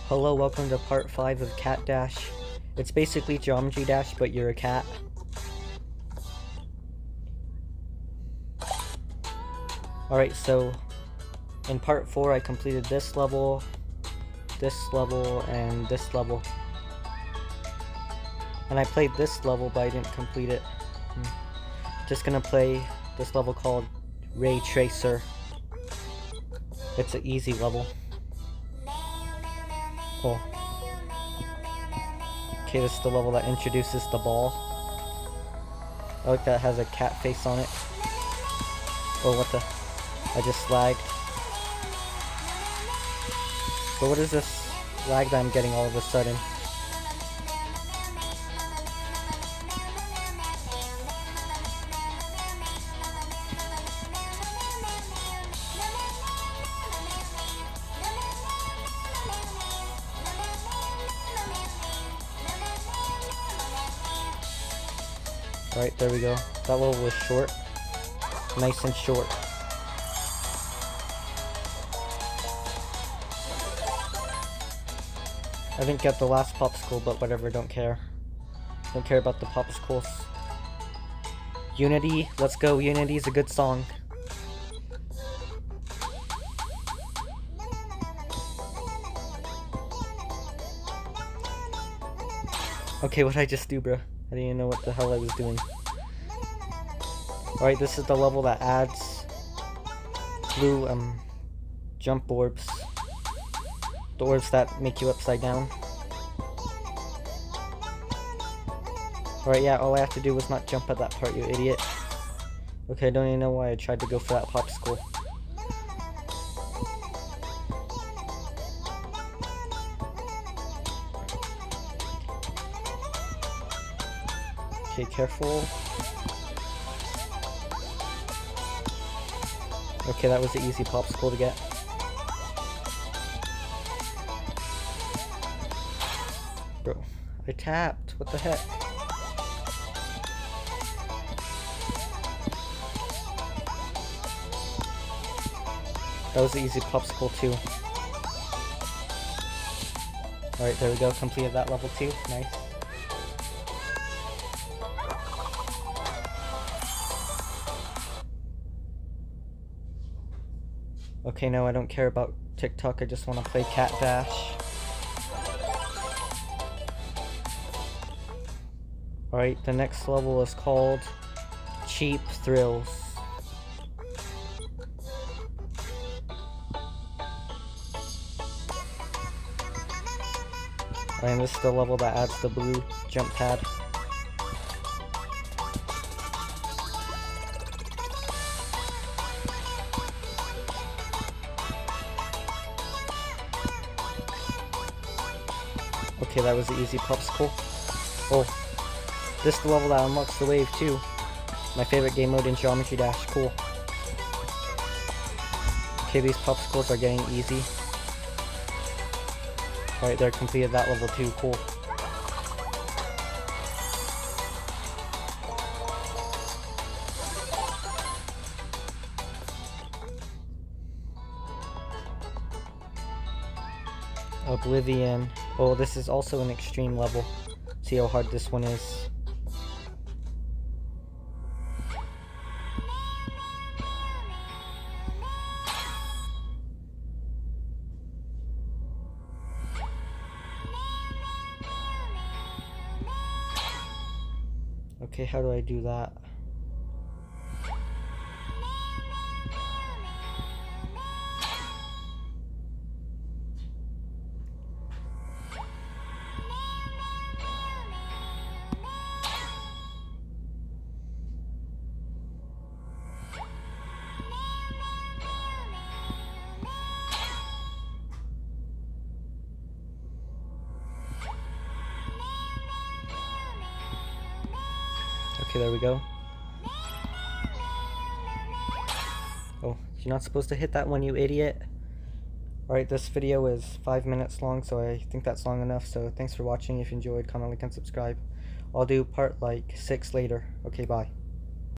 Hello, welcome to part 5 of Cat Dash. It's basically Geometry Dash, but you're a cat. Alright, so in part 4 I completed this level, and this level. And I played this level, but I didn't complete it. Just gonna play this level called Ray Tracer. It's an easy level. Cool. Okay, this is the level that introduces the ball. I like that it has a cat face on it. Oh, what the? I just lagged. But what is this lag that I'm getting all of a sudden? Alright, there we go. That level was short. Nice and short. I didn't get the last popsicle, but whatever, don't care. Don't care about the popsicles. Unity, let's go. Unity's a good song. Okay, what'd I just do, bro? I didn't even know what the hell I was doing. Alright, this is the level that adds blue, jump orbs. The orbs that make you upside down. Alright, yeah, all I have to do was not jump at that part, you idiot. Okay, I don't even know why I tried to go for that popsicle. Okay, careful. Okay, that was an easy popsicle to get. Bro, I tapped. What the heck? That was an easy popsicle too. Alright, there we go. Completed that level 2. Nice. Okay, no, I don't care about TikTok. I just want to play Cat Dash. Alright, the next level is called Cheap Thrills. And this is the level that adds the blue jump pad. Okay, that was the easy popsicle. Oh, this is the level that unlocks the wave too. My favorite game mode in Geometry Dash. Cool. Okay, these popsicles are getting easy. Alright, they're completed that level too. Cool. Oblivion. Oh, this is also an extreme level. See how hard this one is. Okay, how do I do that? Okay, there we go. Oh, you're not supposed to hit that one, you idiot. Alright, this video is 5 minutes long, so I think that's long enough. So thanks for watching. If you enjoyed, comment, like, and subscribe. I'll do part like 6 later. Okay, bye.